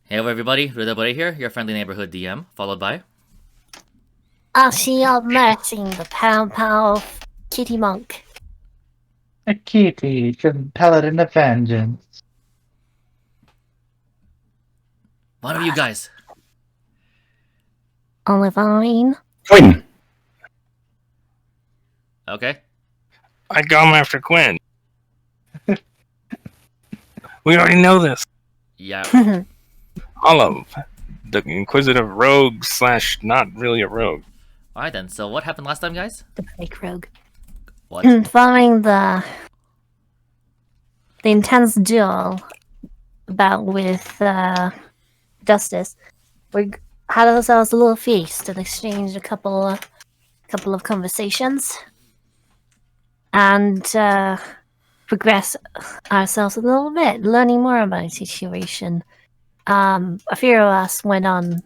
Hello everybody, Rondo here, your friendly neighborhood DM, followed by... I see you nursing the pound kitty monk. A kitty, paladin of vengeance. One of you guys. Olivine. Quinn. Okay. I come after Quinn. We already know this. Yeah. Olive, the inquisitive rogue / not really a rogue. Alright then, so what happened last time, guys? The fake rogue. What? Following the intense duel bout with Justice, we had ourselves a little feast and exchanged a couple of conversations, and progress ourselves a little bit, learning more about the situation. A few of us went on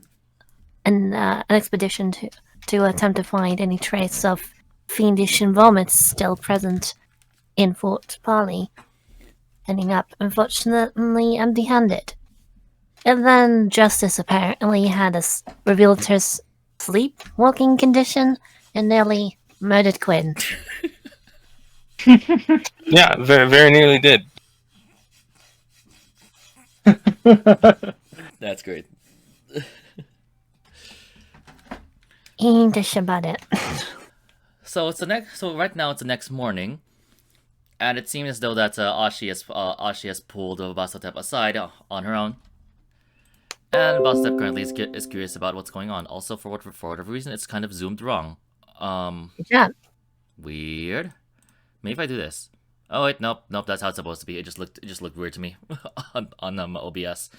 an expedition to attempt to find any trace of fiendish vomits still present in Fort Polly, ending up unfortunately empty-handed. And then Justice apparently had revealed her sleepwalking condition and nearly murdered Quinn. Yeah, very, very nearly did. That's great. Ain't about it. So right now it's the next morning, and it seems as though that Ashi has pulled Basotep aside on her own. And Basotep currently is curious about what's going on. Also, for whatever reason, it's kind of zoomed wrong. Good job. Weird. Maybe if I do this. Oh wait, nope, that's how it's supposed to be. It just looked weird to me on OBS.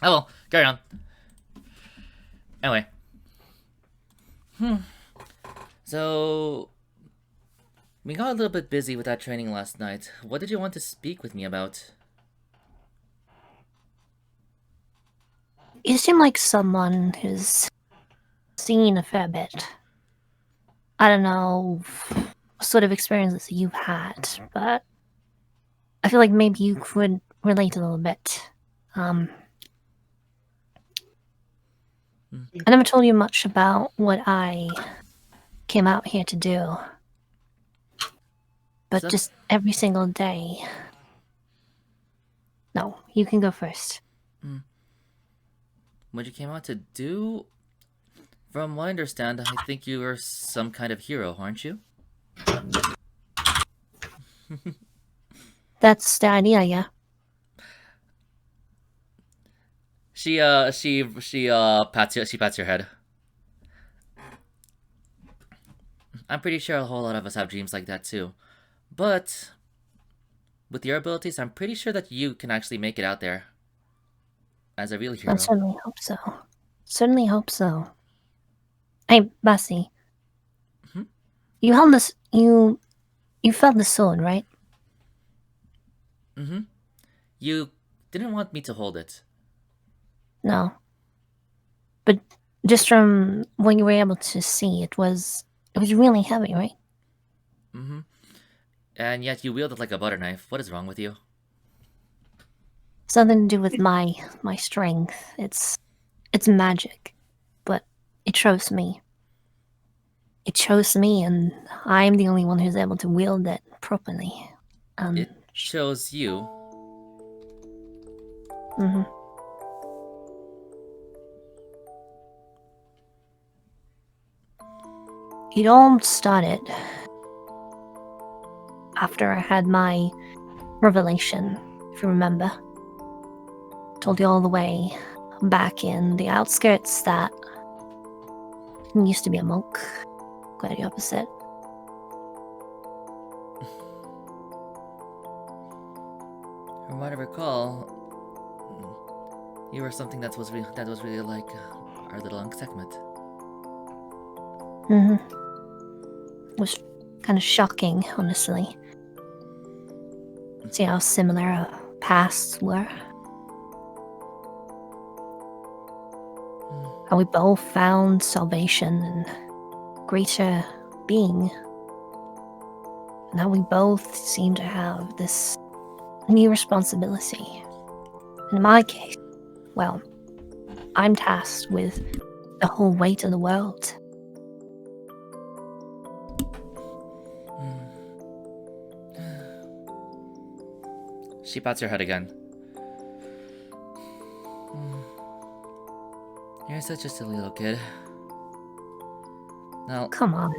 Oh well, carry on. Anyway. So we got a little bit busy with that training last night. What did you want to speak with me about? You seem like someone who's seen a fair bit. I don't know what sort of experiences you've had, but I feel like maybe you could relate a little bit. I never told you much about what I came out here to do. But just every single day... No, you can go first. What you came out to do? From what I understand, I think you are some kind of hero, aren't you? That's the idea, yeah. She pats your head. I'm pretty sure a whole lot of us have dreams like that too. But with your abilities, I'm pretty sure that you can actually make it out there as a real hero. I certainly hope so. Certainly hope so. Hey, Bassi. You held this. You felt the sword, right? You didn't want me to hold it. No. But just from what you were able to see, it was really heavy, right? And yet you wield it like a butter knife. What is wrong with you? Something to do with my strength. It's magic, but it chose me. It chose me, and I'm the only one who's able to wield it properly. It chose you. It all started after I had my revelation, if you remember. Told you all the way back in the outskirts that I used to be a monk. Quite the opposite. From what I recall, you were something that was really like our little segment. It was kind of shocking, honestly. See how similar our pasts were. How we both found salvation and greater being. And how we both seem to have this new responsibility. In my case, well, I'm tasked with the whole weight of the world. She pats her head again. You're such a silly little kid. Now, Come on.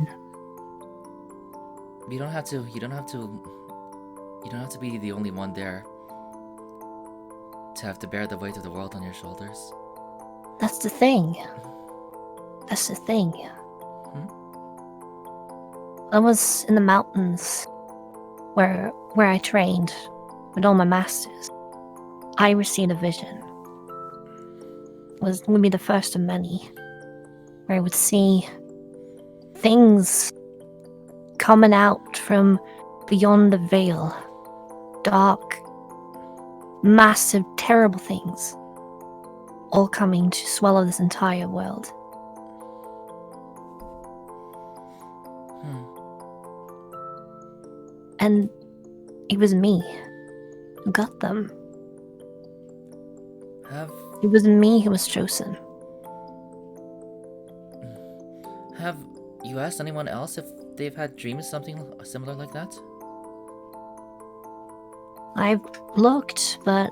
you don't have to be the only one there to have to bear the weight of the world on your shoulders. That's the thing. That's the thing. I was in the mountains where I trained with all my masters. I received a vision. It was going to be the first of many, where I would see things coming out from beyond the veil. Dark, massive, terrible things. All coming to swallow this entire world. And it was me who got them. It was me who was chosen. Have you asked anyone else if they've had dreams something similar like that? I've looked, but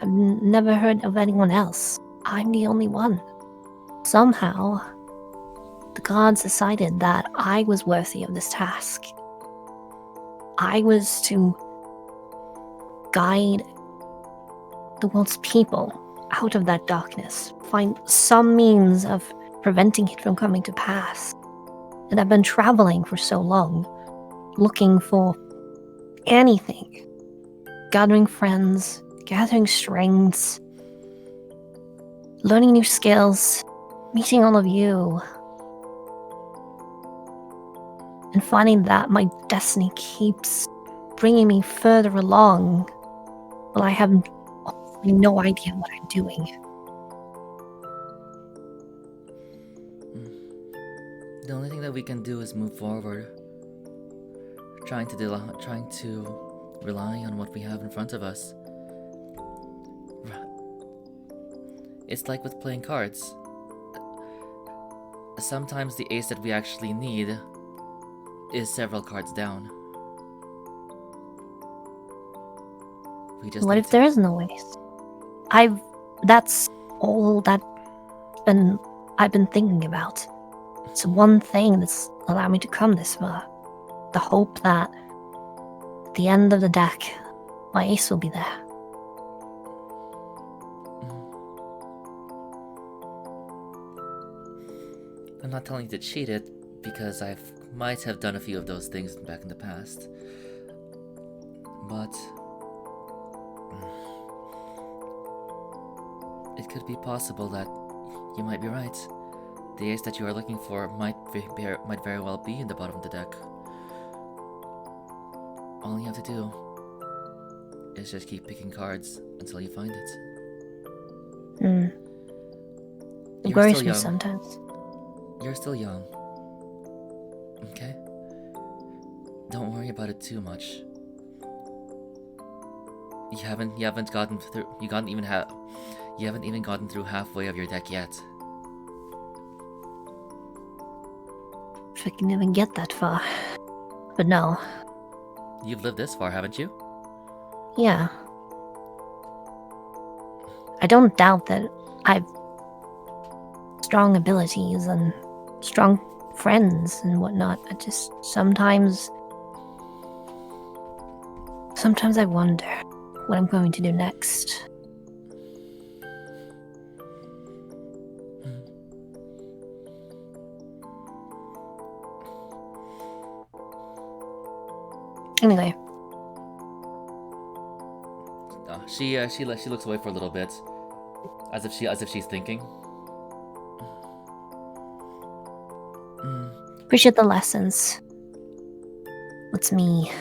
I've never heard of anyone else. I'm the only one. Somehow, the gods decided that I was worthy of this task. I was to guide the world's people out of that darkness, find some means of preventing it from coming to pass. And I've been traveling for so long, looking for anything, gathering friends, gathering strengths, learning new skills, meeting all of you, and finding that my destiny keeps bringing me further along while I have no idea what I'm doing. The only thing that we can do is move forward, trying to rely on what we have in front of us. It's like with playing cards. Sometimes the ace that we actually need is several cards down. What if there is no ace? That's all that I've been thinking about. It's one thing that's allowed me to come this far. The hope that at the end of the deck, my ace will be there. I'm not telling you to cheat it, because I might have done a few of those things back in the past. But it could be possible that you might be right. The ace that you are looking for might very well be in the bottom of the deck. All you have to do is just keep picking cards until you find it. It worries me sometimes. You're still young. Okay? Don't worry about it too much. You haven't even gotten through halfway of your deck yet. If I can even get that far. But no. You've lived this far, haven't you? Yeah. I don't doubt that I've strong abilities and strong friends and whatnot. I just sometimes I wonder what I'm going to do next. Anyway, she looks away for a little bit, as if she's thinking. appreciate the lessons. What's me?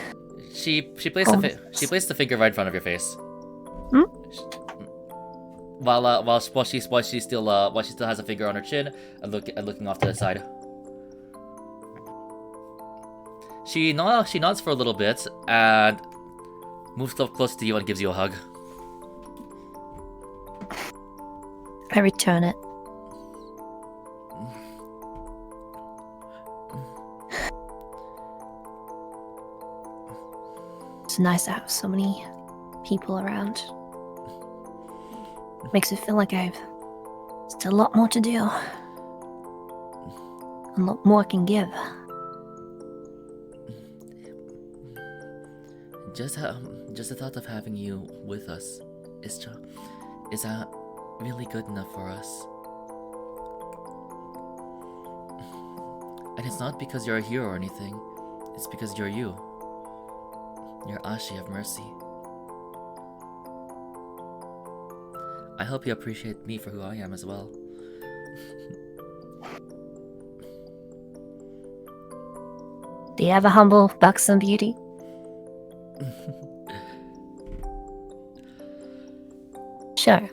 She placed the finger right in front of your face. While she still has a finger on her chin and looking off to the side. She nods for a little bit and moves close to you and gives you a hug. I return it. It's nice to have so many people around. Makes it feel like I've still a lot more to do. A lot more I can give. Just the thought of having you with us is really good enough for us. And it's not because you're a hero or anything. It's because you're you. You're Ashi of Mercy. I hope you appreciate me for who I am as well. Do you have a humble buxom beauty? Sure.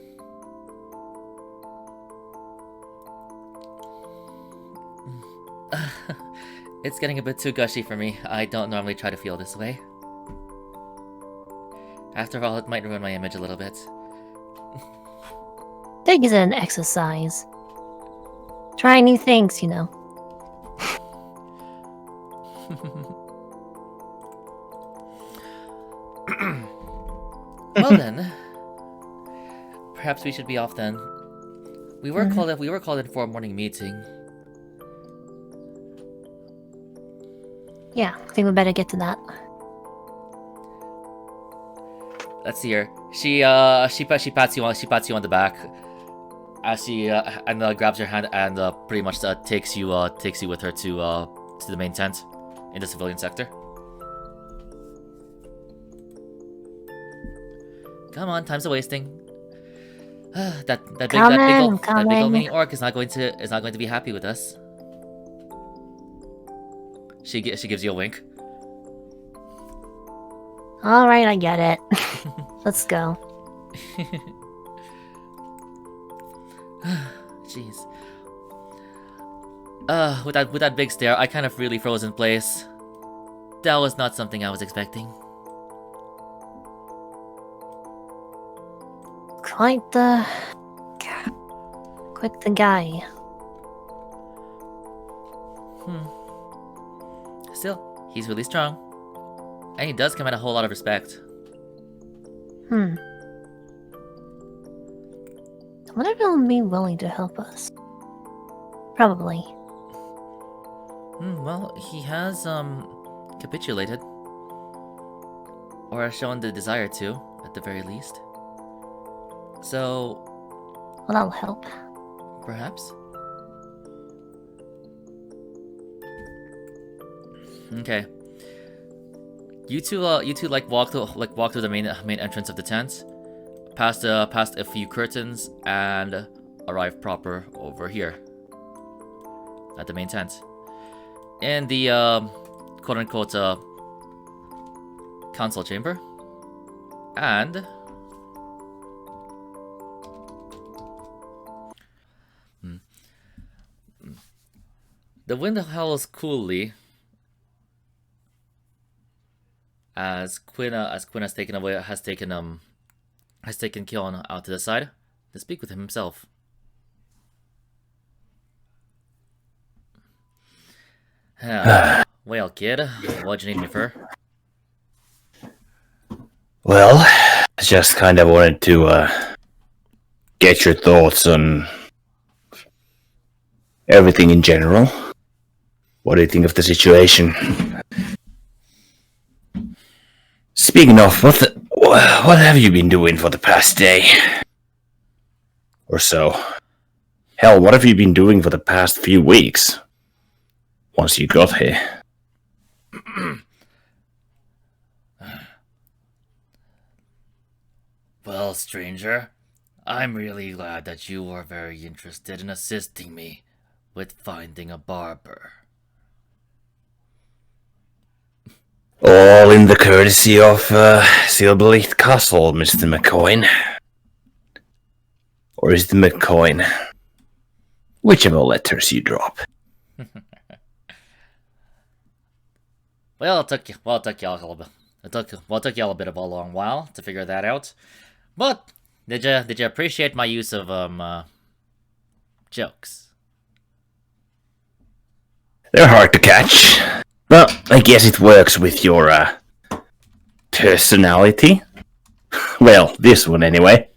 It's getting a bit too gushy for me. I don't normally try to feel this way. After all, it might ruin my image a little bit. Think it's an exercise. Try new things, you know. Well then, perhaps we should be off then. We were called in for a morning meeting. Yeah, I think we better get to that. Let's see her. She pats you on the back as she grabs your hand and pretty much takes you with her to the main tent in the civilian sector. Come on, time's a wasting. that big old mini orc is not going to be happy with us. She gives you a wink. Alright, I get it. Let's go. Jeez. With that big stare, I kind of really froze in place. That was not something I was expecting. Quite the guy. Still, he's really strong. And he does command a whole lot of respect. I wonder if he'll be willing to help us. Probably. Well, he has, capitulated. Or has shown the desire to, at the very least. So... Well, that'll help. Perhaps? Okay. You two walk through the main entrance of the tent, past a few curtains, and arrive proper over here at the main tent, in the quote unquote council chamber, and the wind howls coolly. As Quinn has taken Keon out to the side to speak with him himself. Well, kid, what'd you need me for? Well, I just kind of wanted to get your thoughts on everything in general. What do you think of the situation? Speaking of, what have you been doing for the past day? Or so? Hell, what have you been doing for the past few weeks? Once you got here. Well, stranger, I'm really glad that you are very interested in assisting me with finding a barber. All in the courtesy of Silverleaf Castle, Mr. McCoy. Or is it McCoy? Whichever letters you drop. Well, it took y'all a little bit. It took y'all a bit of a long while to figure that out. But did you appreciate my use of jokes. They're hard to catch. Well, I guess it works with your, personality. Well, this one anyway.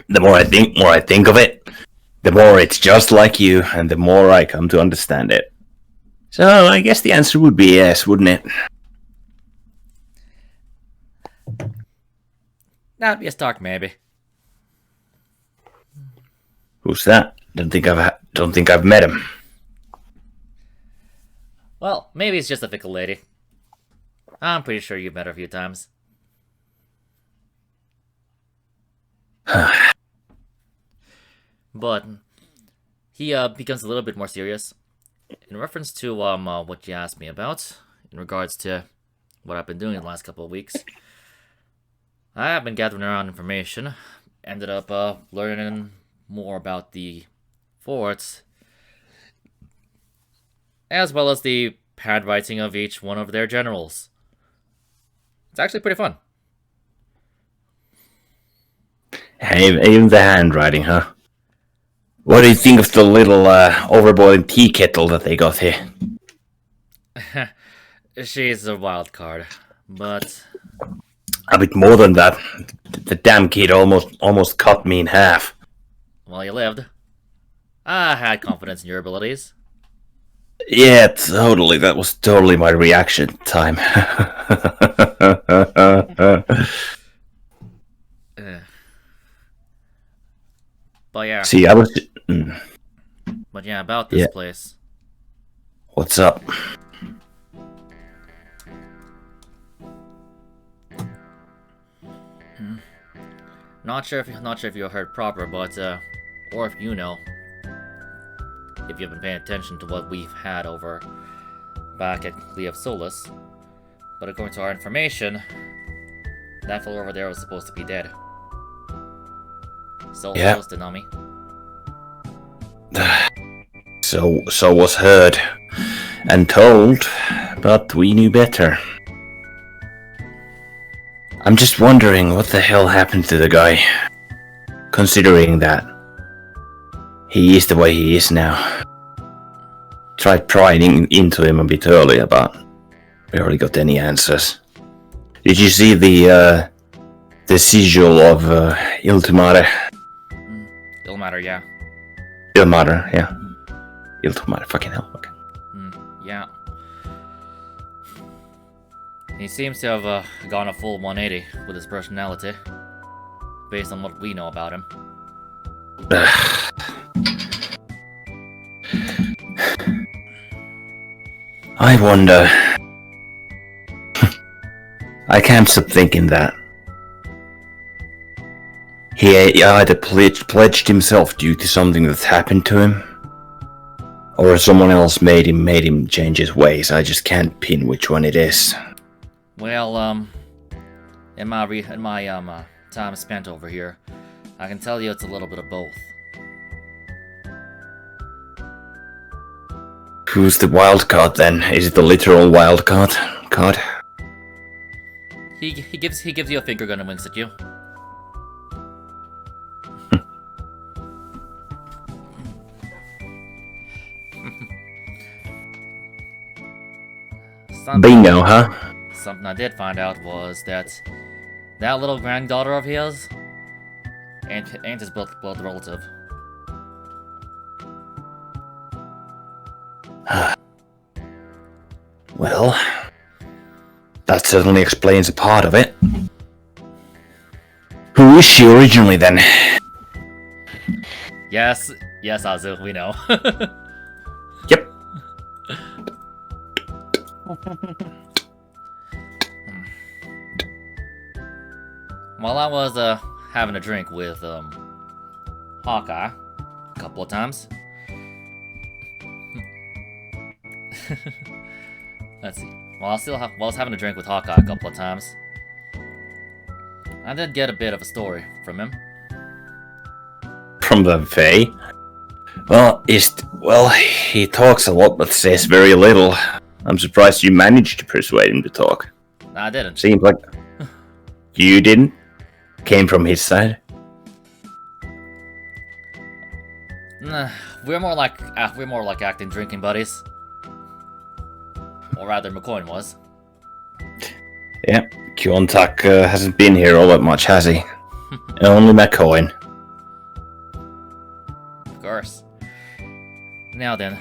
The more I think of it, the more it's just like you, and the more I come to understand it. So, I guess the answer would be yes, wouldn't it? That'd be a start, maybe. Who's that? Don't think I've met him. Well, maybe it's just a fickle lady. I'm pretty sure you've met her a few times. But he becomes a little bit more serious in reference to what you asked me about in regards to what I've been doing in the last couple of weeks. I have been gathering around information, ended up learning more about the forts, as well as the handwriting of each one of their generals. It's actually pretty fun. Even the handwriting, huh? What do you think of the little overboiling tea kettle that they got here? She's a wild card, but A bit more than that. The damn kid almost cut me in half. well, you lived. I had confidence in your abilities. Yeah, totally. That was totally my reaction at the time. But yeah, See, I was... but yeah, about this Yeah. place. What's up? Not sure if you heard proper, but or if you know, if you've been paying attention to what we've had over back at Lee of Solus. But according to our information, that fellow over there was supposed to be dead. So Yeah. was Denami. So was heard and told, but we knew better. I'm just wondering what the hell happened to the guy, considering that he is the way he is now. Tried prying into him a bit earlier, but we already got any answers. Did you see the sigil of Iltumare? It'll matter, yeah. Ilmare, yeah. Iltumare, fucking hell, okay. Yeah. He seems to have gone a full 180 with his personality, based on what we know about him. I wonder. I can't stop thinking that. He either pledged himself due to something that's happened to him, or someone else made him change his ways. I just can't pin which one it is. Well, in my time spent over here, I can tell you it's a little bit of both. Who's the wild card then? Is it the literal wild card? He gives you a finger gun and winks at you. Bingo, huh? Something I did find out was that little granddaughter of his ain't his blood relative. Well, that certainly explains a part of it. Who is she originally then? Yes, Azu, we know. Yep. While I was having a drink with Hawkeye a couple of times. Let's see. While I was having a drink with Hawkeye a couple of times, I did get a bit of a story from him. From the Fae? Well, he talks a lot but says very little. I'm surprised you managed to persuade him to talk. I didn't. Seems like you didn't? Came from his side? We're more like acting drinking buddies. Or rather, McCoy was. Yeah, Kiontak hasn't been here all that much, has he? Only McCoy. Of course. Now then,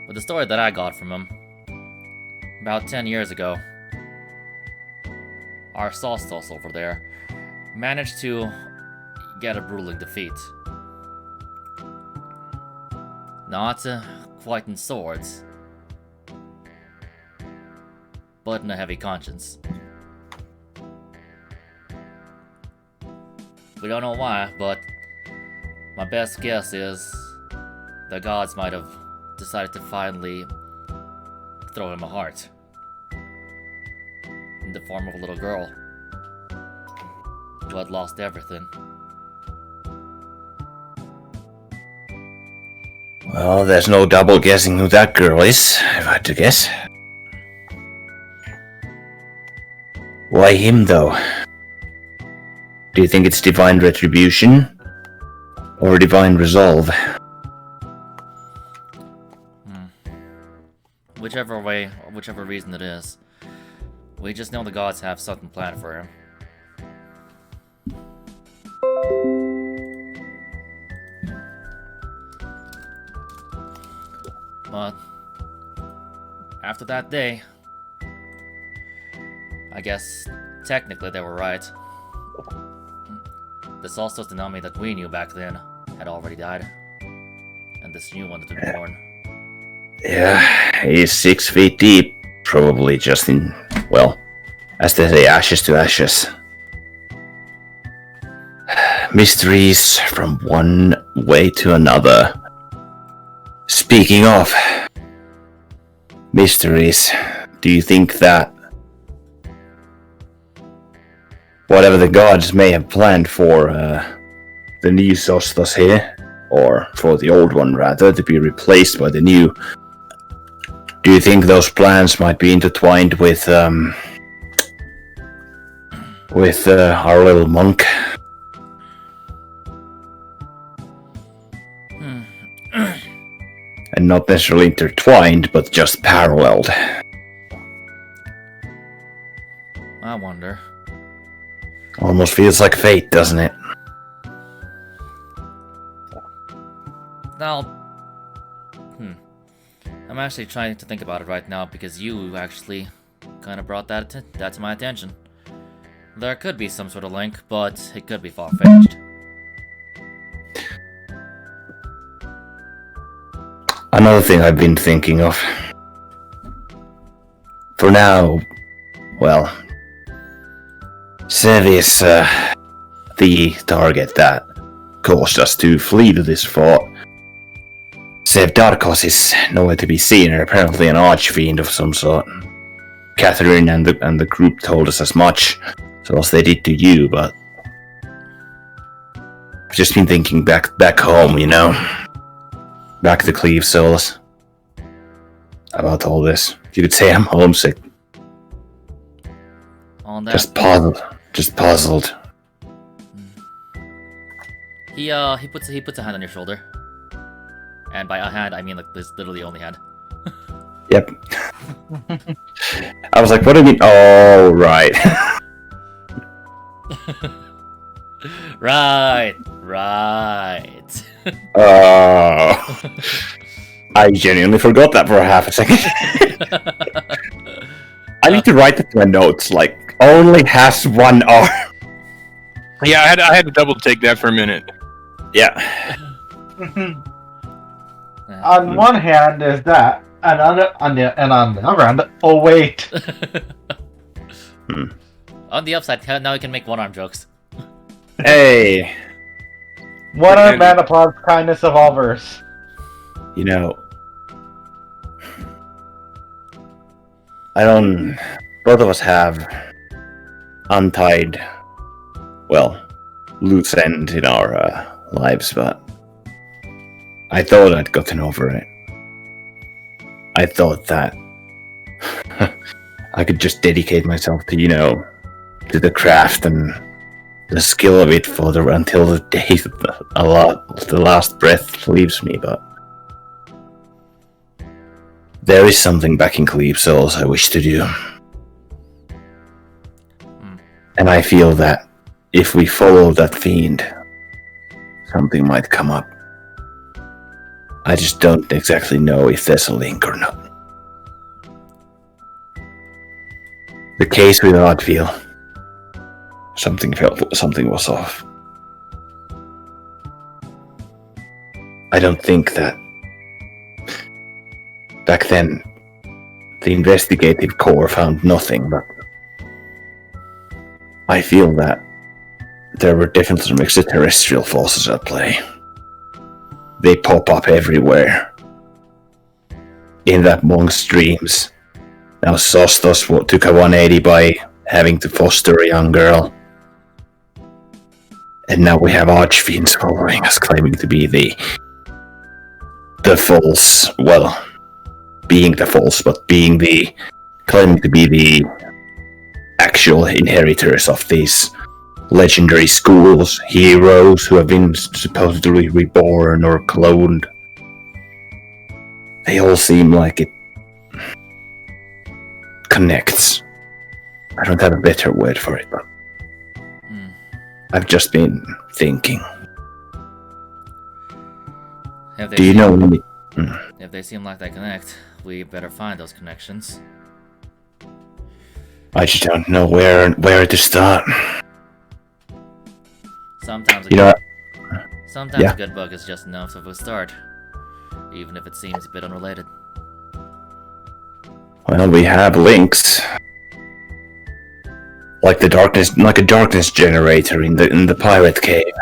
with the story that I got from him, about 10 years ago, our Sawstos over there managed to get a grueling defeat. Not quite in swords, but in a heavy conscience. We don't know why, but my best guess is the gods might have decided to finally throw him a heart. In the form of a little girl who had lost everything. Well, there's no double guessing who that girl is, if I had to guess. Why him, though? Do you think it's divine retribution? Or divine resolve? Whichever way, or whichever reason it is. We just know the gods have something planned for him. But after that day, I guess technically they were right. This also did not mean that we knew back then had already died, and this new one had been born. Yeah, he's 6 feet deep. Probably just in, well, as they say, ashes to ashes. Mysteries from one way to another. Speaking of mysteries, do you think that whatever the gods may have planned for the new Sostos here, or for the old one rather, to be replaced by the new, do you think those plans might be intertwined with our little monk? And not necessarily intertwined, but just paralleled. I wonder. Almost feels like fate, doesn't it? Now, I'm actually trying to think about it right now because you actually kind of brought that to my attention. There could be some sort of link, but it could be far-fetched. Another thing I've been thinking of. For now, well, Sev is the target that caused us to flee to this fort. Sev Darkos is nowhere to be seen, and apparently an archfiend of some sort. Catherine and the group told us as much, so as they did to you, but I've just been thinking back home, you know? Back to Cleve Solas. About all this. You could say I'm homesick. On that, Just puzzled. he puts a hand on your shoulder, and by a hand I mean like this literally only hand. Yep. I was like, what do you mean? Oh, right. Right. Oh. I genuinely forgot that for a half a second. I need to write it in my notes, like, only has one arm. Yeah, I had to double take that for a minute. Yeah. On one hand is that, and on the other hand, oh wait. On the upside, now you can make one-arm jokes. Hey, What a man applauds kindness of all verse. you know, both of us have untied, well, loose ends in our lives, but I thought I'd gotten over it. I thought that I could just dedicate myself to, to the craft and the skill of it until the day the last breath leaves me, but there is something back in Cleve Souls I wish to do. And I feel that if we follow that fiend, something might come up. I just don't exactly know if there's a link or not. The case with Oddfield. Something was off. I don't think that back then the investigative corps found nothing, but I feel that there were definitely some extraterrestrial forces at play. They pop up everywhere. In that monk's dreams. Now Sostos took a 180 by having to foster a young girl. And now we have Archfiends following us, claiming to be the false, well, being the false, but claiming to be the actual inheritors of these legendary schools, heroes who have been supposedly reborn or cloned. They all seem like it connects. I don't have a better word for it, but I've just been thinking. Do you know any? If they seem like they connect, we better find those connections. I just don't know where to start. Sometimes Yeah. a good book is just enough of a start, even if it seems a bit unrelated. Well, we have links, like a darkness generator in the pirate cave,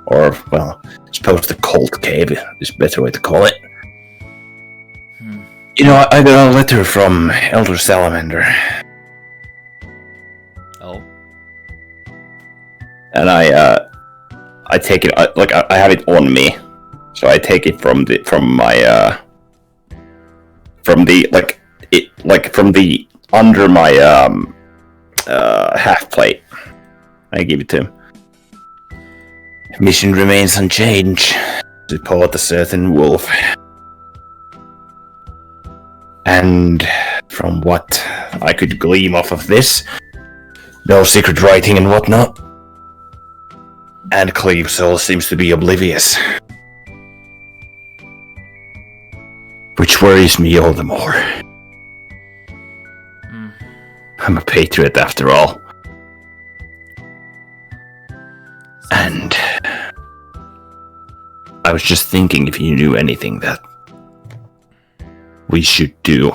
or well, I suppose the cult cave is a better way to call it. You know, I got a letter from Elder Salamander. Oh. And I take it I have it on me, so I take it from the under my half plate. I give it to him. Mission remains unchanged. Support a certain wolf. And from what I could glean off of this, no secret writing and whatnot. And Cleve Soul seems to be oblivious. Which worries me all the more. I'm a patriot after all. And I was just thinking if you knew anything that we should do,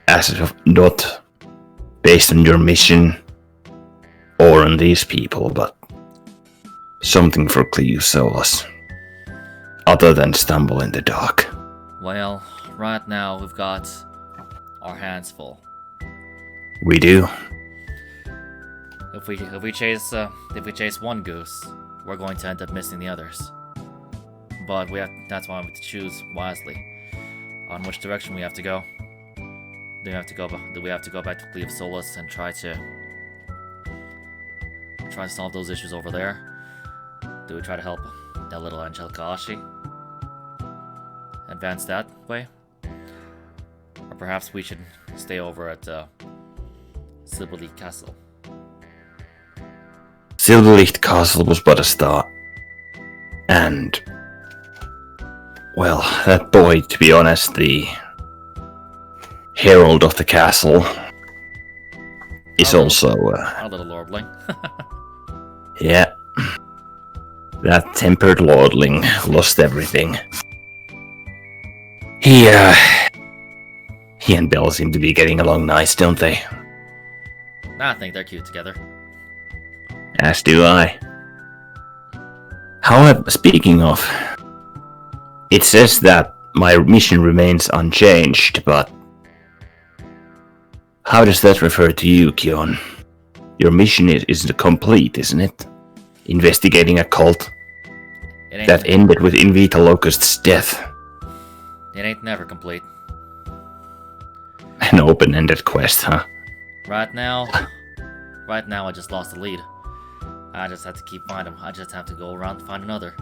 as of not based on your mission or on these people, but something for Cleve Solus, other than stumble in the dark. Well, right now we've got our hands full. We do. If we chase one goose, we're going to end up missing the others. But that's why we have to choose wisely on which direction we have to go. Do we have to go back to Cleve Solus and try to solve those issues over there? Do we try to help that little Angelica Ashi advance that way? Or perhaps we should stay over at Silverleaf Castle. Silverleaf Castle was but a start. And, well, that boy, to be honest, the herald of the castle, is also, Our little lordling. yeah. That tempered lordling lost everything. He and Belle seem to be getting along nice, don't they? I think they're cute together. As do I. However, speaking of, it says that my mission remains unchanged, but how does that refer to you, Kion? Your mission is complete, isn't it? Investigating a cult that ended with Invita Locust's death. It ain't never complete. An open-ended quest, huh? Right now, I just lost the lead. I just have to keep finding them. I just have to go around to find another.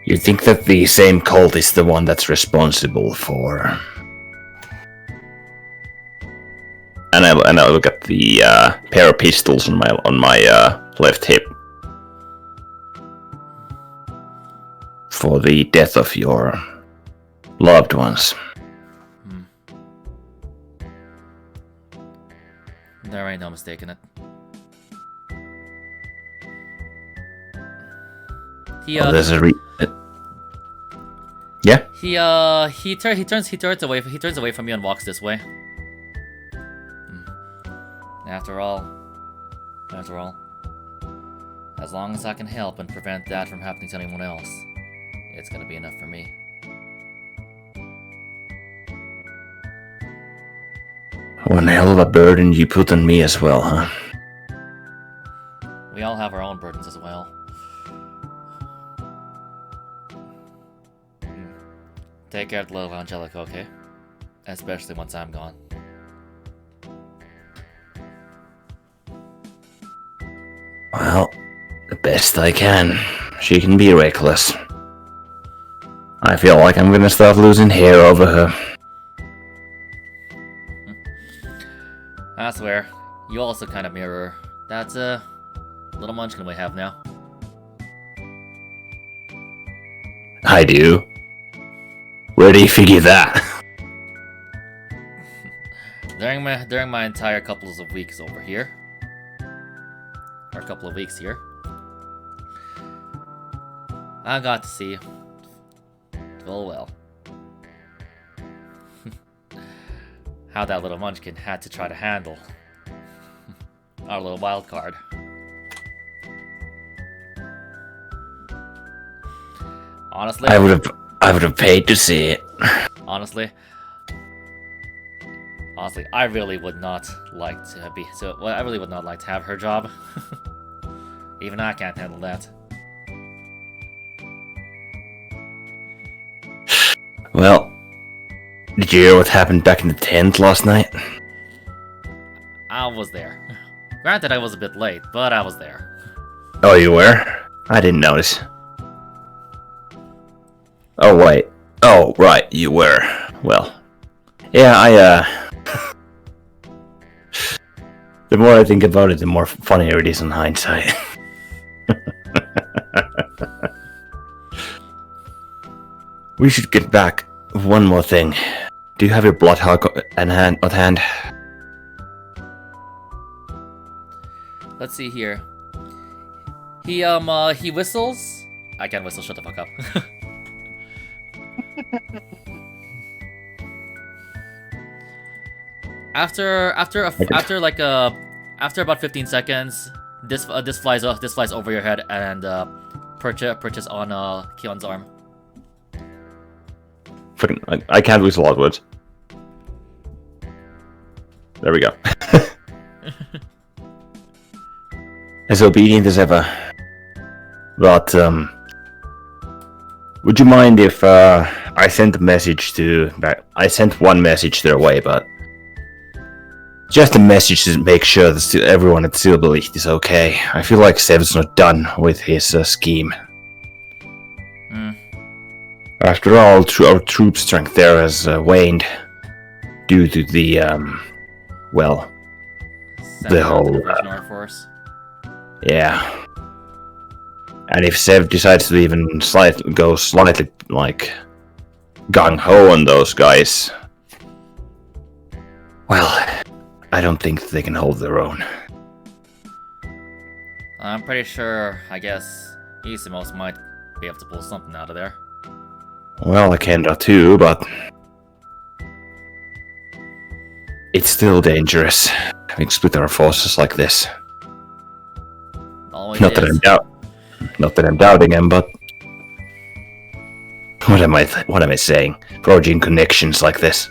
You think that the same cult is the one that's responsible for... And I look at the pair of pistols on my left hip. For the death of your loved ones. There ain't no mistake in it. There's a yeah. He turns away from you and walks this way. After all, as long as I can help and prevent that from happening to anyone else, it's gonna be enough for me. One hell of a burden you put on me as well, huh? We all have our own burdens as well. Take care of little Angelica, okay? Especially once I'm gone. Well, the best I can. She can be reckless. I feel like I'm gonna start losing hair over her. I swear, you also kind of mirror that little munchkin we have now. I do. Where do you figure that? During my entire couple of weeks over here, or a couple of weeks here, I got to see full well how that little munchkin had to try to handle our little wild card. Honestly, I would have paid to see it. Honestly, I really would not like to be I really would not like to have her job. Even I can't handle that. Well, did you hear what happened back in the tent last night? I was there. Granted, I was a bit late, but I was there. Oh, you were? I didn't notice. Oh, wait. Oh, right, you were. Well, yeah, the more I think about it, the more funnier it is in hindsight. We should get back. One more thing. Do you have your blood hog at hand? Let's see here. He whistles. I can't whistle. Shut the fuck up. After about 15 seconds, this flies over your head and perches on Keon's arm. Fucking, I can't whistle outwards. There we go. As obedient as ever. But would you mind if I sent a message to... I sent one message their way, but... Just a message to make sure that everyone at Silberlicht is okay. I feel like Sev's not done with his scheme. After all, our troop strength there has waned. Due to the, well... the whole... Force. Yeah. And if Sev decides to even go slightly, like, gung-ho on those guys... Well, I don't think they can hold their own. I'm pretty sure, I guess, Isimos might be able to pull something out of there. Well, I can too, but... It's still dangerous, having split our forces like this. Always Not that I'm doubting him, but... What am I saying? Forging connections like this.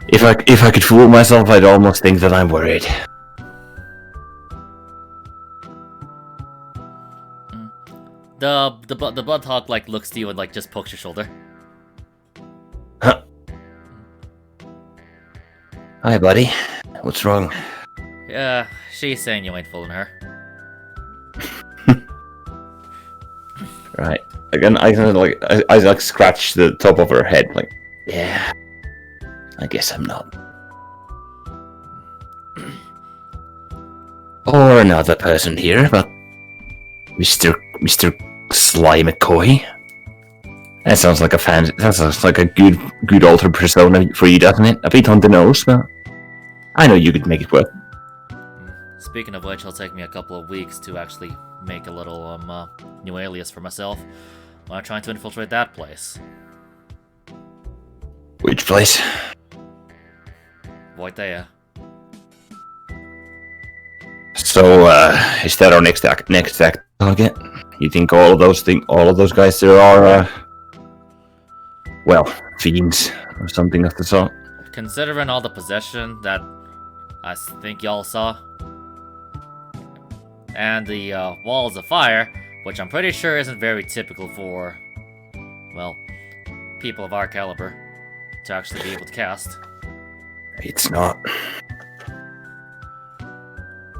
If I could fool myself, I'd almost think that I'm worried. The Bloodhawk like looks to you and like just pokes your shoulder. Huh. Hi, buddy. What's wrong? Yeah, she's saying you ain't fooling her. Right. Again, I kind of I like scratch the top of her head, like, yeah. I guess I'm not. Or another person here, but Mr. Sly McCoy. That sounds like that sounds like a good alter persona for you, doesn't it? A bit on the nose, but I know you could make it work. Speaking of which, it'll take me a couple of weeks to actually make a little new alias for myself when I'm trying to infiltrate that place. Which place? Voitea. So, is that our next target? You think all of those guys there are, well, fiends or something of the sort? Considering all the possession that I think y'all saw, and the walls of fire, which I'm pretty sure isn't very typical for, well, people of our caliber to actually be able to cast. It's not.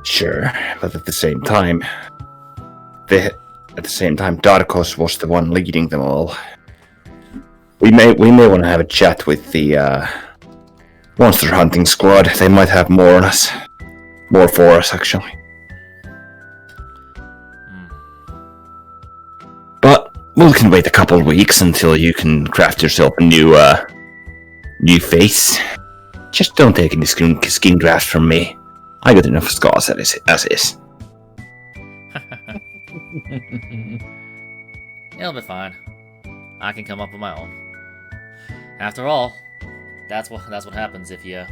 Sure, but at the same time, Darkos was the one leading them all. We may want to have a chat with the monster hunting squad. They might have more on us, more for us actually. But we can wait a couple of weeks until you can craft yourself a new face. Just don't take any skin grafts from me. I got enough scars as is. It'll be fine. I can come up with my own. After all, that's what happens if you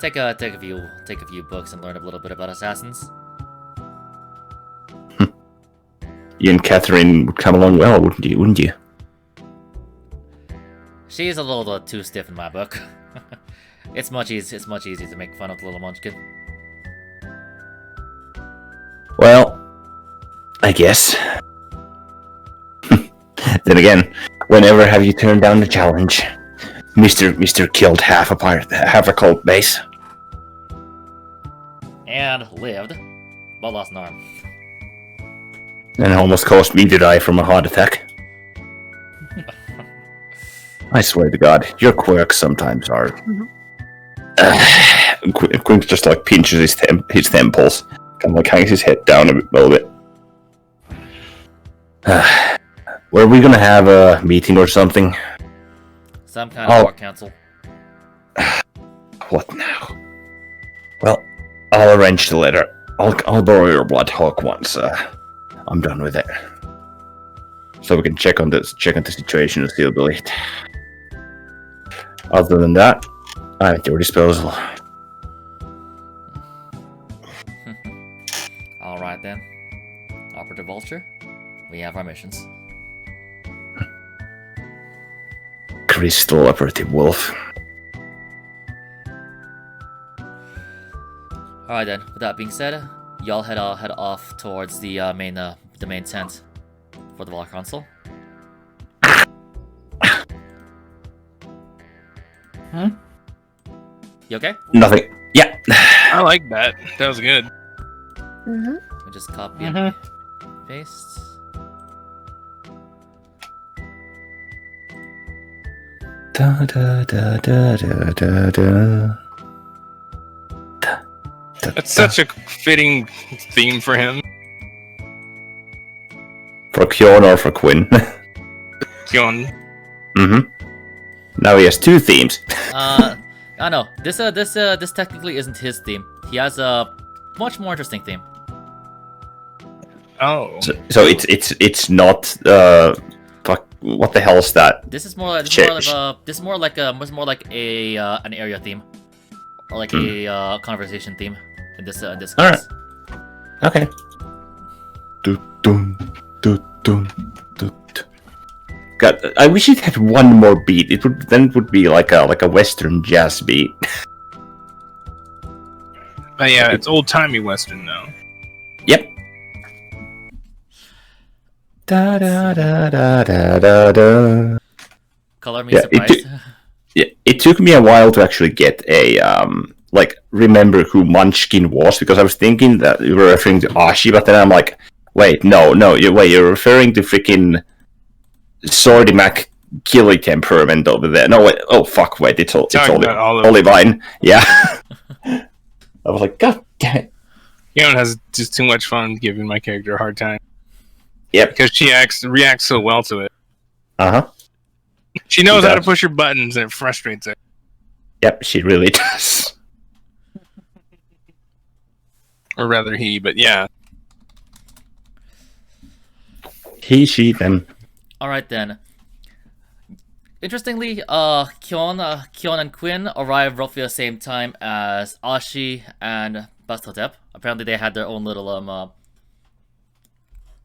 take a few books and learn a little bit about assassins. You and Catherine would come along well, wouldn't you? She's a little too stiff in my book. It's much easier to make fun of the little munchkin. Well, I guess. Then again, whenever have you turned down the challenge? Mister killed half a cult base. And lived, but lost an arm. And almost caused me to die from a heart attack. I swear to God, your quirks sometimes are... Quink just like pinches his temples. Kind of like hangs his head down a little bit. Were we gonna have a meeting or something? Some kind of war council. What now? Well, I'll arrange the letter. I'll borrow your blood hawk once I'm done with it, so we can check on the situation and seal the lead. Other than that, I'm at your disposal. Alright then. Operative Vulture, we have our missions. Crystal Operative Wolf. Alright then, with that being said, y'all head off towards the main tent for the War Council. Hmm? You okay? Nothing. Yeah. I like that. That was good. Mm-hmm. We just copy and paste. Da da da da da da da. That's such a fitting theme for him. For Kyon or for Quinn? Kyon. Mm-hmm. Now he has two themes. I know. This technically isn't his theme. He has a much more interesting theme. Oh. So it's not fuck. What the hell is that? This is more like an area theme, or like a conversation theme in this case. All right. Okay. God, I wish it had one more beat. It would be like a Western jazz beat. But yeah, it's old timey Western though. Yep. Da da da da da da da. Color me surprised. it took me a while to actually get a remember who Munchkin was, because I was thinking that you were referring to Ashi, but then I'm like, wait, no, you're referring to freaking Sordimac Killy temperament over there. No, wait, it's Olivine. Yeah. I was like, God damn it. Kion has just too much fun giving my character a hard time. Yep. Because she reacts so well to it. Uh-huh. She knows how to push her buttons, and it frustrates her. Yep, she really does. Or rather he, but yeah. He, she, them. Alright then. Interestingly, Kion and Quinn arrived roughly the same time as Ashi and Bastotep. Apparently they had their own little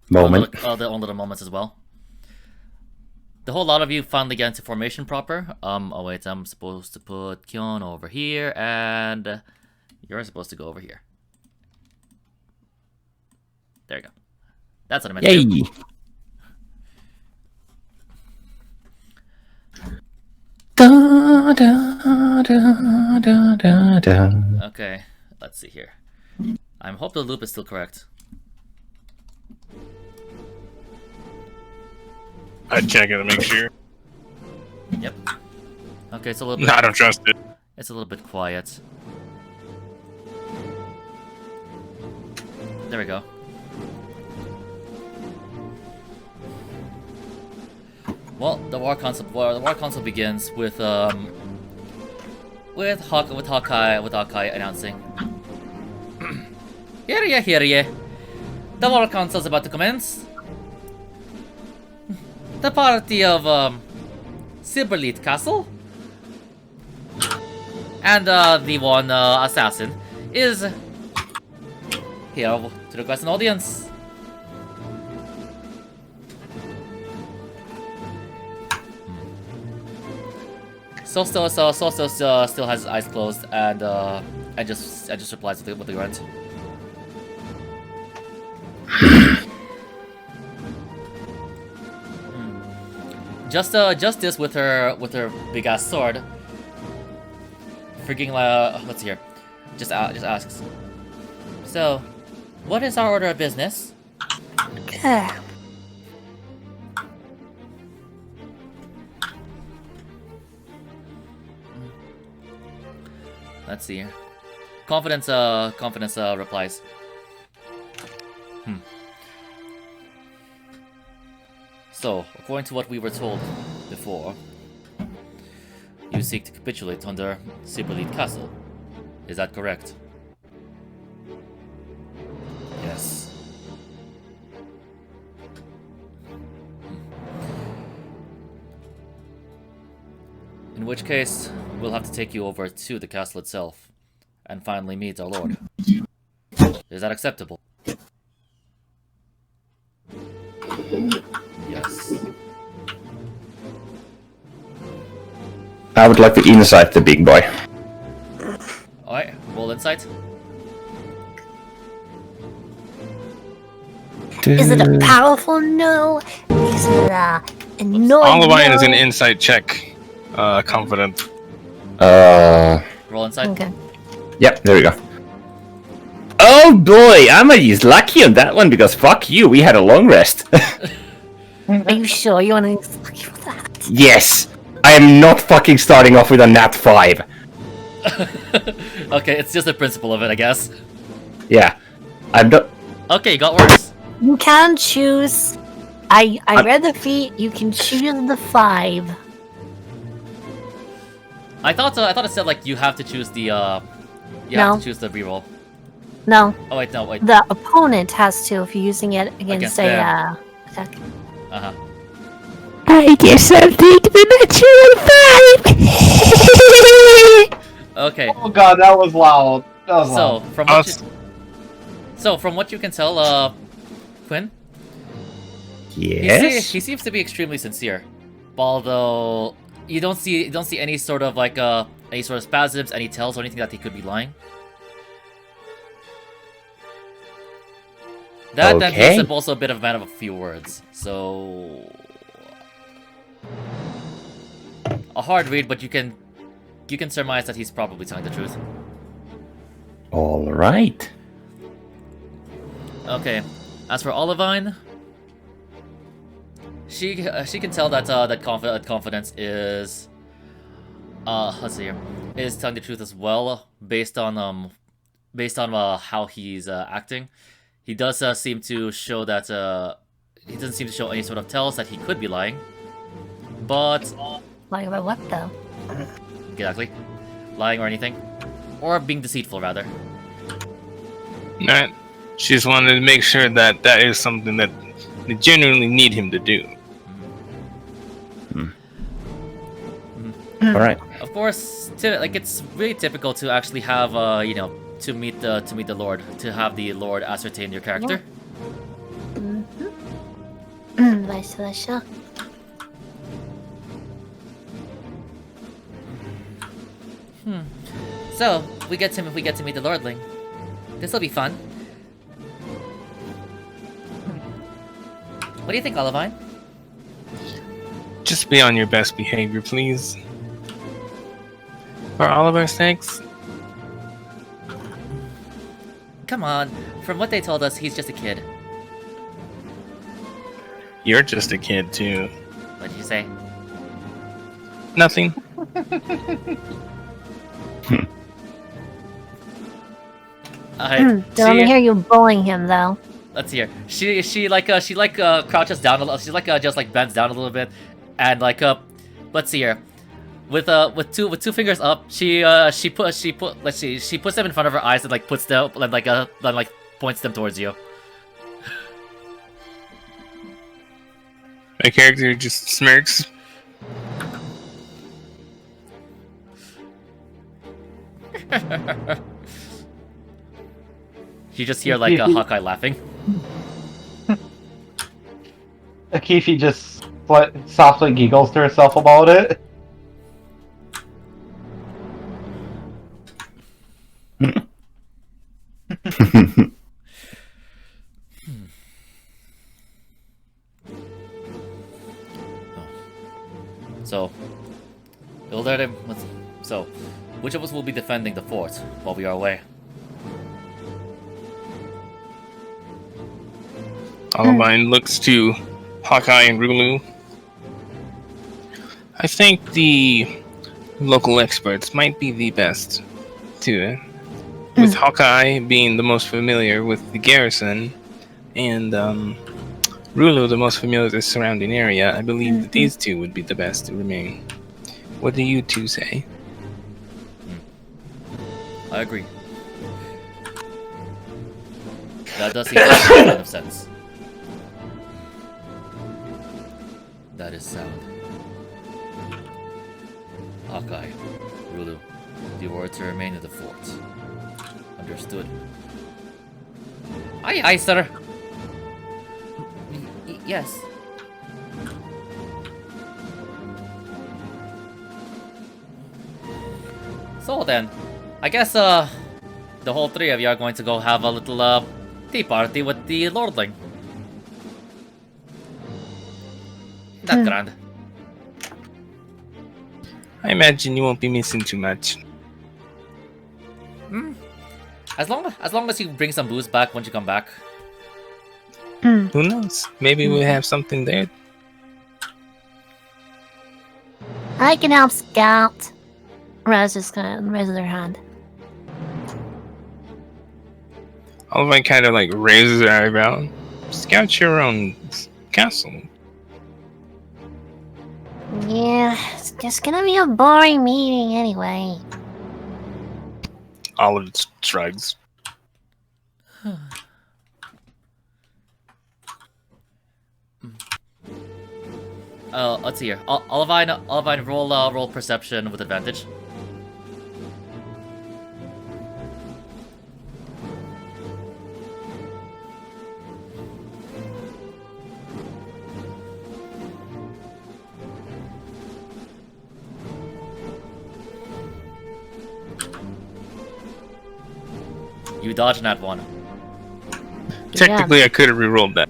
Moment. their own little moments as well. The whole lot of you finally get into formation proper. Oh wait, I'm supposed to put Kion over here, and you're supposed to go over here. There you go. That's what I meant to do. Yay! Da, da, da, da, da, da. Okay, let's see here. I hope the loop is still correct. I'd check it to make sure. Yep. Okay, it's a little bit. No, I don't trust it. It's a little bit quiet. There we go. Well, the war console begins with Hawkeye announcing, Here ye. The war console's about to commence. The party of Silverleaf Castle and the one assassin is here to request an audience. Solstice still has his eyes closed and just replies with the grunt. Justice with her big ass sword. Freaking let's see here. Just asks. So, what is our order of business? Let's see here. Confidence replies. So, according to what we were told before, you seek to capitulate under Silverleaf Castle. Is that correct? Yes. In which case, we'll have to take you over to the castle itself and finally meet our lord. Is that acceptable? Yes. I would like to insight the big boy. Alright, roll insight. Is it a powerful no? Is it a annoying Olivine is no? an insight check. Confident. Roll insight. Okay. Yep, there we go. Oh boy, I'm use lucky on that one because fuck you, we had a long rest. Are you sure you want to use lucky for that? Yes! I am not fucking starting off with a nat 5. Okay, it's just the principle of it, I guess. Yeah. I'm not. Okay, got worse. You can choose. I read the feat. You can choose the 5. I thought it said like you have to choose the you No. have to choose the reroll. No, Oh wait, no, wait. the opponent has to if you're using it against a them. attack. Uh-huh. I guess I'll take the natural 5. Okay. Oh god, that was loud. That was So loud. from what you can tell, Quinn, Yes? he seems to be extremely sincere. Although you don't see any sort of like any sort of spasms, any tells or anything that he could be lying. That then Okay. makes him also a bit of a man of a few words. So a hard read, but you can surmise that he's probably telling the truth. All right. Okay. As for Olivine, she can tell that confidence is let's see here, is telling the truth as well, based on how he's acting. He does seem to show that he doesn't seem to show any sort of tells that he could be lying, but Lying about what, though? exactly, lying or anything, or being deceitful rather. Alright. She just wanted to make sure that that is something that they genuinely need him to do. All right. Of course, it's really typical to actually have to meet the Lord, to have the Lord ascertain your character. Vice versa. So we get to meet the Lordling. This will be fun. What do you think, Olivine? Just be on your best behavior, please. For all of our sakes. Come on. From what they told us, he's just a kid. You're just a kid, too. What did you say? Nothing. Don't want to hear you bullying him, though. Let's see here. She crouches down a little. She just bends down a little bit, and let's see here. With two fingers up, she puts them in front of her eyes and puts them points them towards you. My character just smirks. You just hear a Hawkeye laughing. Akifi just softly giggles to herself about it. So, we'll let him. So, which of us will be defending the fort while we are away? Olivine looks to Hawkeye and Rulu. I think the local experts might be the best to, with Hawkeye being the most familiar with the garrison, and Rulu the most familiar with the surrounding area. I believe that these two would be the best to remain. What do you two say? I agree. That does seem to make a lot of sense. That is sound. Hawkeye, Rulu, you are to remain in the fort. Understood. Aye, aye, sir. Yes. So then, I guess the whole three of you are going to go have a little tea party with the Lordling. That grand. I imagine you won't be missing too much. As long as you bring some booze back once you come back. Who knows? Maybe we'll have something there. I can help scout. Raz just kind of raises her hand. Olivine kind of raises her eyebrow. Scout your own castle. Yeah, it's just gonna be a boring meeting anyway. Olive shrugs. Let's see here. Olivine, roll perception with advantage. You dodge that one. Technically, I could have rerolled that.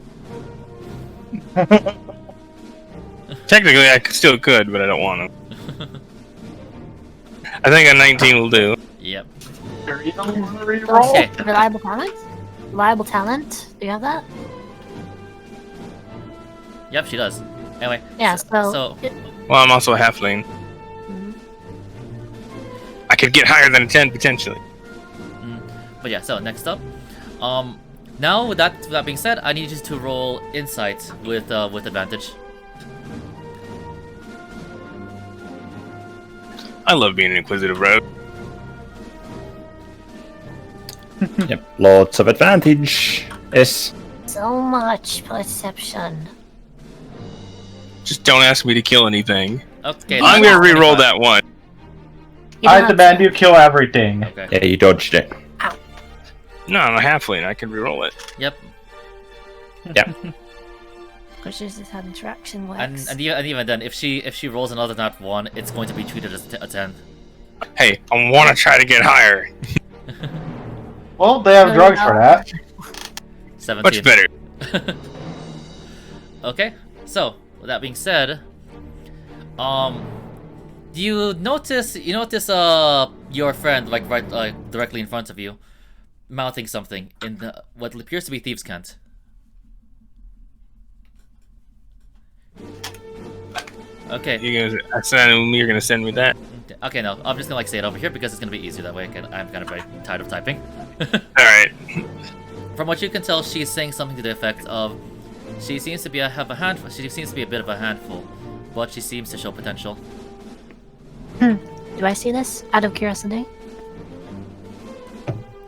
Technically, I still could, but I don't want to. I think a 19 will do. Yep. You don't want to reroll? Okay. Reliable talent? Reliable talent? Do you have that? Yep, she does. Anyway. Yeah, So Well, I'm also a halfling. Mhm. I could get higher than a 10 potentially. but yeah, so next up. Now with that being said, I need you to roll insight with advantage. I love being an inquisitive rogue. Yep. Lots of advantage. Yes. So much perception. Just don't ask me to kill anything. Okay. I'm that's gonna re-roll 25. that one. You I don't have demand to- you kill everything. Okay. Yeah, you dodged it. No, I'm a halfling. I can re-roll it. Yep. Which is just how interaction And works. even then, if she rolls another nat 1, it's going to be treated as a 10. Hey, I want to try to get higher. Well, they have No, drugs no. for that. 17. Much better. Okay. So with that being said, you notice your friend right directly in front of you, mouthing something in what appears to be thieves' cant. Okay. You're gonna send me that. Okay, no, I'm just gonna say it over here because it's gonna be easier that way. I'm kind of very tired of typing. All right. From what you can tell, she's saying something to the effect of, she seems to be She seems to be a bit of a handful, but she seems to show potential. Do I see this? Out of curiosity?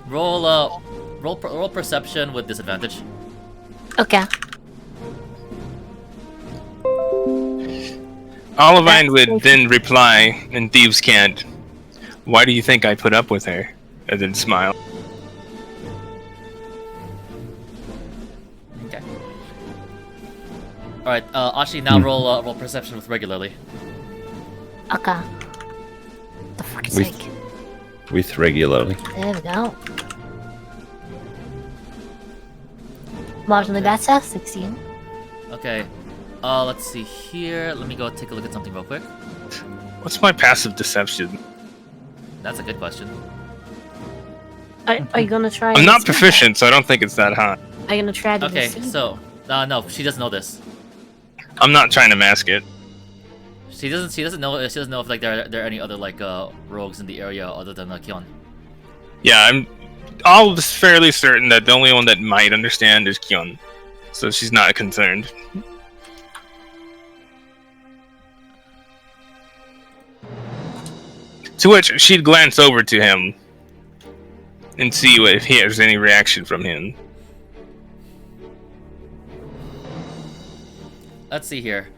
Roll perception with disadvantage. Okay. Olivine would then reply in Thieves' Cant, "Why do you think I put up with her?" And then smile. Okay. All right, Ashi, now roll perception with regularly. Okay. The fuck's With- sake. With regularly. There we go. Marginally better, 16. Okay. Let's see here. Let me go take a look at something real quick. What's my passive deception? That's a good question. Are you gonna try? I'm and not see- proficient, so I don't think it's that high. Are you gonna try to Okay, deceive? so no, she doesn't know this. I'm not trying to mask it. She doesn't know if like there are any other like rogues in the area other than Kion. Yeah, I'm all fairly certain that the only one that might understand is Kyon. So she's not concerned. To which she'd glance over to him and see if he has any reaction from him. Let's see here.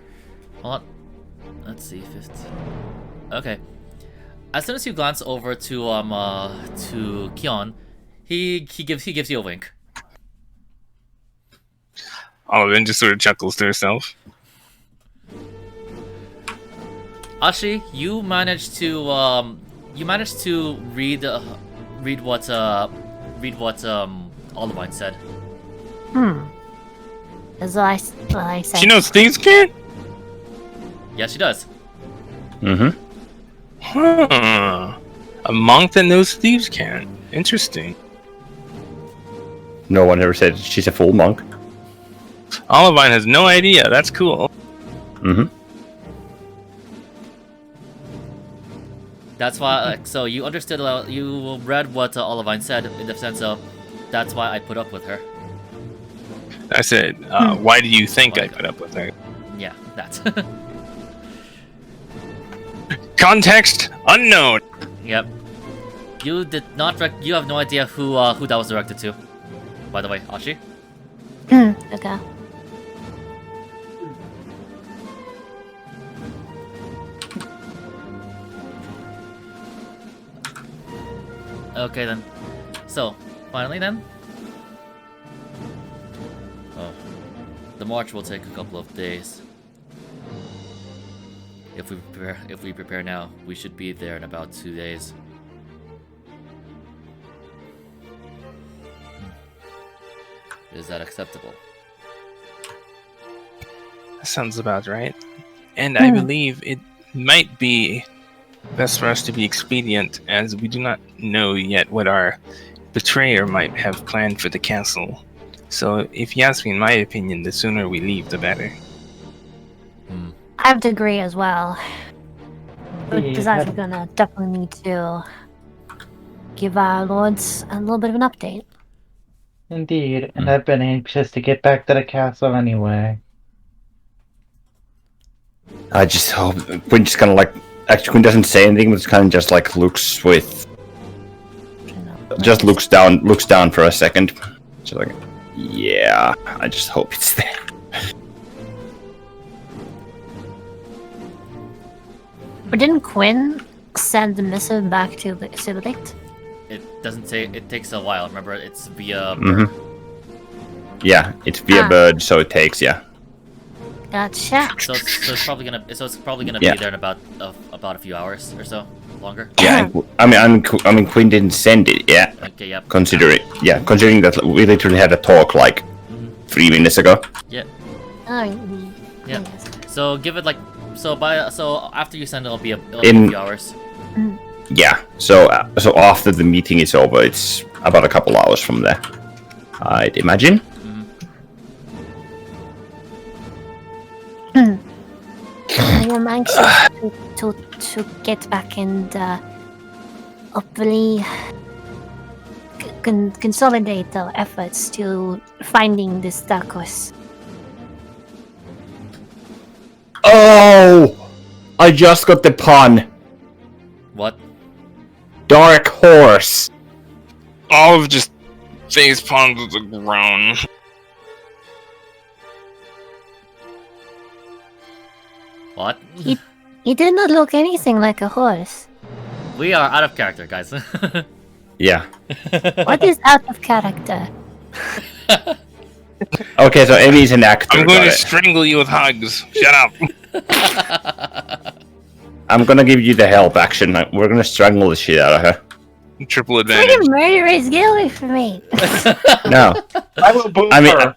Hold on. Let's see, 15. Okay. As soon as you glance over to Kion, he gives you a wink. Olivine just sort of chuckles to herself. Ashi, you managed to read what Olivine said. That's what I said. She knows thieves can't? Yes, she does. Mm-hmm. Huh. A monk that knows thieves can't. Interesting. No one ever said she's a full monk. Olivine has no idea. That's cool. Mm-hmm. That's why. So you understood. You read what Olivine said in the sense of, that's why I put up with her. I said, why do you think I put up with her? Yeah, that. Context unknown. Yep. You did not. You have no idea who that was directed to. By the way, Ashi. Okay. Okay then. So, finally then. Oh. The march will take a couple of days. If we prepare now, we should be there in about 2 days. Is that acceptable? That sounds about right. And I believe it might be best for us to be expedient, as we do not know yet what our betrayer might have planned for the castle. So, if you ask me, in my opinion, the sooner we leave, the better. I have to agree as well. But Yeah. besides, we're gonna definitely need to give our lords a little bit of an update. Indeed, and I've been anxious to get back to the castle anyway. I just hope Quinn just kind of like. Actually, Quinn doesn't say anything, but kind of just like looks with. Just looks down for a second. Just like, yeah. I just hope it's there. But didn't Quinn send the missive back to the Sibilit? It doesn't say. It takes a while. Remember, it's via. Yeah, it's via bird, so it takes Gotcha. So it's probably gonna. So it's probably gonna Yeah. be there in about a few hours or so, longer. Yeah, I mean, Quinn didn't send it yet. Okay. Yep. Considering that we literally had a talk like 3 minutes ago. Yeah. Oh, Yeah. yes. So give it like. So after you send it, it'll be a In- few hours. Yeah, so after the meeting is over, it's about a couple hours from there, I'd imagine. I am anxious to get back and hopefully consolidate our efforts to finding this dark horse. Oh! I just got the pun. What? Dark horse. Olive just face palms to the ground. What? He did not look anything like a horse. We are out of character, guys. Yeah. What is out of character? Okay, so Emmy's an actor. I'm going got to it. strangle you with hugs. Shut up. I'm gonna give you the help action. We're gonna strangle the shit out of her. Triple What advantage. a murder is guilty for me. No. I will boo I mean, her.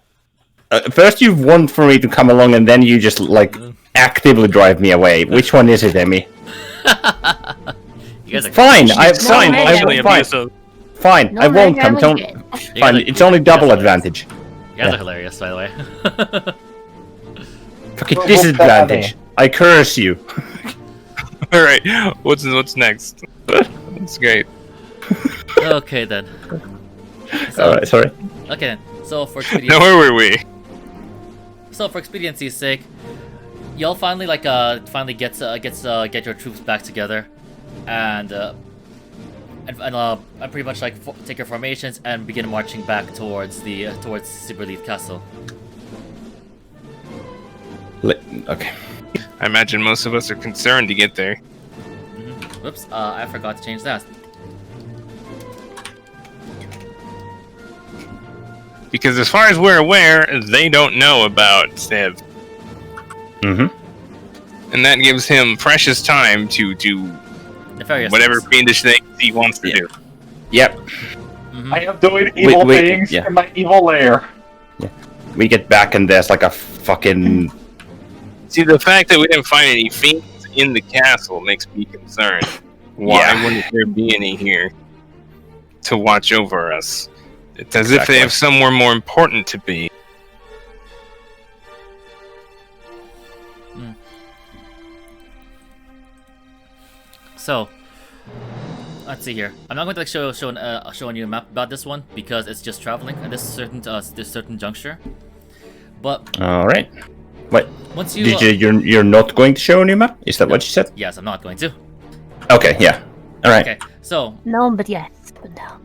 First you want for me to come along, and then you just, like, actively drive me away. Which one is it, Emmy? You guys are Fine, No, fine, no, Actually, fine. abusive. Fine, No I won't murder, come. I Don't, would get. You guys fine, are- it's only you guys double are- advantage. You guys are hilarious, by the way. Fucking Well, disadvantage. I curse you. All right. What's next? That's great. Okay then. So, Alright, sorry. okay then. So for expediency, Now, where were we? so for expediency's sake, y'all finally get your troops back together, and pretty much like take your formations and begin marching back towards Siberleaf Castle. Okay. I imagine most of us are concerned to get there. Whoops, I forgot to change that. Because as far as we're aware, they don't know about Sev. Mm-hmm. And that gives him precious time to do Nefarious whatever things. fiendish thing he wants to Yeah. do. Yep. Mhm. I am doing evil wait, things yeah. in my evil lair. We get back and there's like a fucking... See, the fact that we didn't find any fiends in the castle makes me concerned. Why Yeah. wouldn't there be any here to watch over us? It's as if Exactly. they have somewhere more important to be. So, let's see here. I'm not going to like showing you a map about this one because it's just traveling at this certain juncture. But Alright. Wait, once you, you're not going to show a new map? Is that what you said? yes, I'm not going to. Okay, yeah. Alright. Okay, so No, but yes, but no.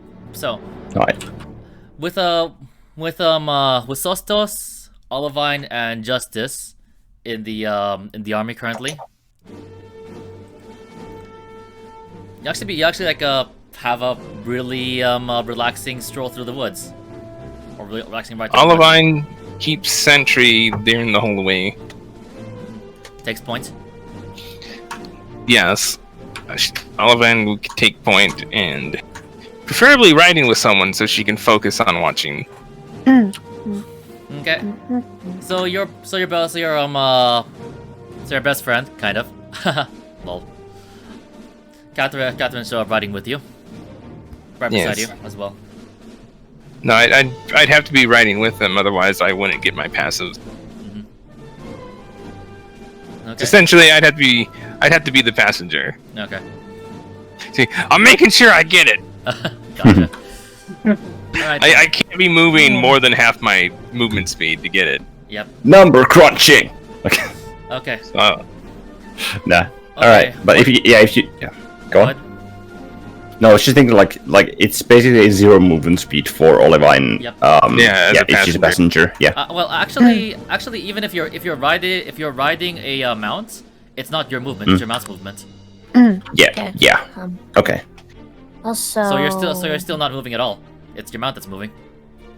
Alright. with Sostos, Olivine, and Justice in the army currently. You actually like have a really relaxing stroll through the woods, or really relaxing ride. through the woods. Olivine keeps sentry during the whole way. Takes point. Yes. Olivine will take point and preferably riding with someone so she can focus on watching. Okay. So your best friend, kind of. Lol. Catherine's riding with you. Right beside you Yes. as well. No, I'd have to be riding with them, otherwise I wouldn't get my passives. Okay. Essentially, I'd have to be the passenger. Okay. See, I'm making sure I get it. Gotcha. Alright. I can't be moving more than half my movement speed to get it. Yep. Number crunching. Okay. Okay. So, Nah. All Okay. right. But if you go on. What? No, I was just thinking like it's basically a 0 movement speed for Olivine. Yep. Yeah, as a if she's a passenger. Yeah. Well, actually, even if you're riding a mount, it's not your movement; it's your mount's movement. Yeah. Okay. Yeah. Okay. Also, So you're still not moving at all. It's your mount that's moving.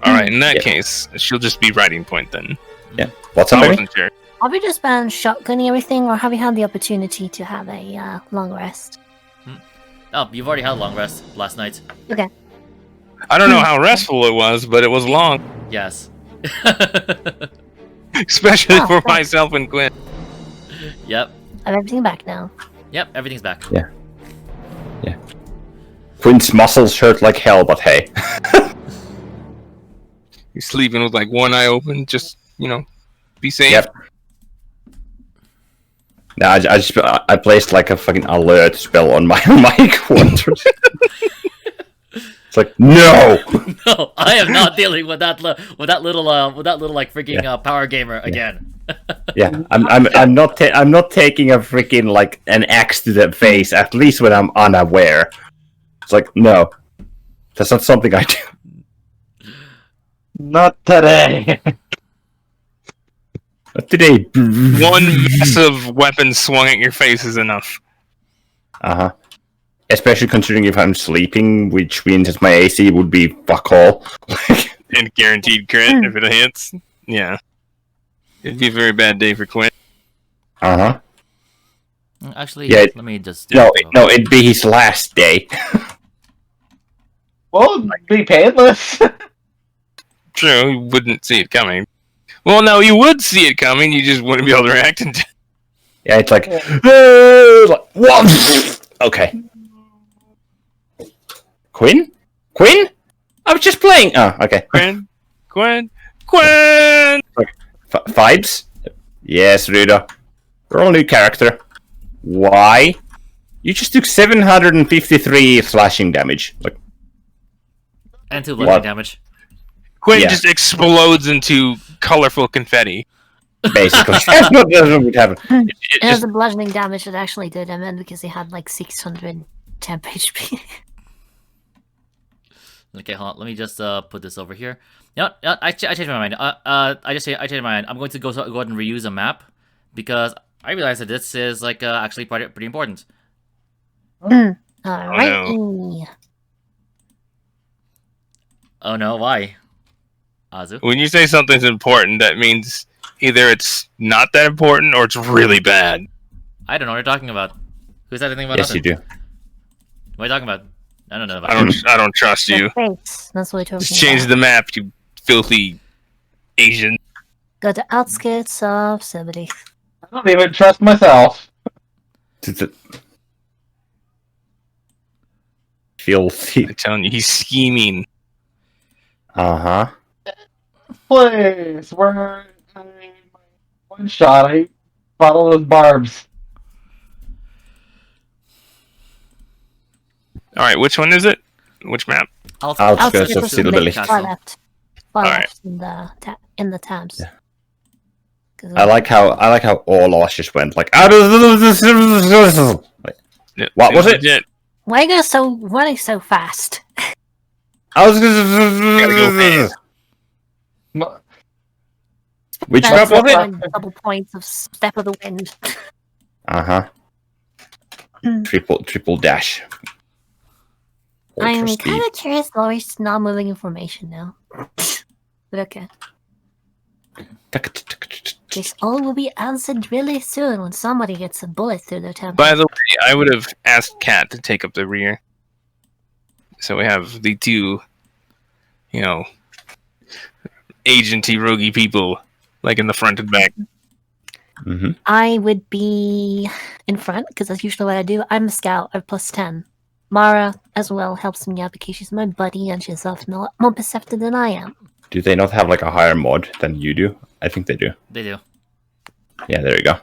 all right. In that Yeah. case, she'll just be riding point then. Yeah. What's I somebody? wasn't sure. have you just been shotgunning everything, or have you had the opportunity to have a long rest? Oh, you've already had a long rest last night. Okay. I don't know how restful it was, but it was long, Yes. especially Oh, for thanks. myself and Quinn. Yep. I have everything back now. Yep. Everything's back. Yeah. Quinn's muscles hurt like hell, but hey. You're sleeping with like one eye open, just be safe. Yep. No, I placed like a fucking alert spell on my quarters. It's like no. No, I am not dealing with that little like freaking power gamer again. Yeah, I'm not taking a freaking like an axe to the face. At least when I'm unaware. It's like no, that's not something I do. Not today. Not today. One massive weapon swung at your face is enough. Uh-huh. Especially considering if I'm sleeping, which means that my AC would be fuck all. And guaranteed crit if it hits. Yeah. It'd be a very bad day for Quinn. Uh-huh. Actually, Yeah, let me just. No, it'd be his last day. Well, it'd be painless. True, you wouldn't see it coming. Well, no, you would see it coming, you just wouldn't be able to react until... Yeah, it's like, what? Okay. Quinn? I was just playing. Oh, okay. Quinn! Vibes? Yes, Rudo. Roll new character. Why? You just took 753 slashing damage. Like, And 2 bludgeoning What? damage. Quinn Yeah. just explodes into colorful confetti. basically. That's what would happen. It It has just, the bludgeoning damage that actually did him in because he had like 600 temp HP. Okay, hold on. Let me just put this over here. Yeah, I changed my mind. I changed my mind. I'm going to go ahead and reuse a map because I realized that this is like actually pretty important. Alright. Oh no, why? Azu? when you say something's important, that means either it's not that important or it's really bad. I don't know what you're talking about. Who said anything about Yes, you nothing? do. What are you talking about? I don't know about it. I don't trust you. Face. That's what we're talking Just change about. the map, you filthy Asian. Go to outskirts of somebody. I don't even trust myself. Filthy. I'm telling you, he's scheming. Uh-huh. Place where one shot I follow those barbs. Alright, which one is it? Which map? Outskirts of Silverleaf. Far left. Far Alright. left in the tabs. Yeah. 'Cause I like how all of us just went like out of the. Like, Yeah, What was it? legit. why are you guys running so fast? I was Gotta go fast. Which That's map was it? like double points of Step of the Wind. Uh-huh. Triple dash. I'm Ultra kind speed. of curious. Laurie's not moving information now. But okay. This all will be answered really soon when somebody gets a bullet through their temple. By the way, I would have asked Kat to take up the rear. So we have the two, agenty roguey people, like in the front and back. Mm-hmm. I would be in front because that's usually what I do. I'm a scout of +10. Mara as well helps me out because she's my buddy and she's often a lot more perceptive than I am. Do they not have like a higher mod than you do? I think they do. They do. Yeah, there you go.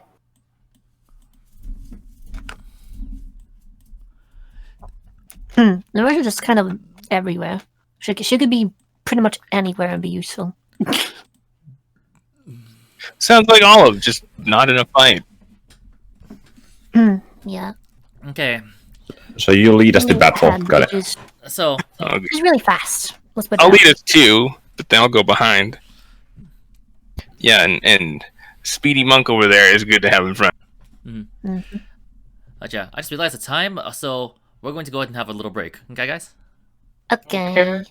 The rest are just kind of everywhere. She could be pretty much anywhere and be useful. Sounds like Olive, just not in a fight. Yeah. Okay, So you lead us to battle. And Got it. She's so Okay. really fast. Let's put it I'll that lead us too, but then I'll go behind. Yeah, and Speedy Monk over there is good to have in front. yeah, I just realized the time, so we're going to go ahead and have a little break. Okay, guys? Okay.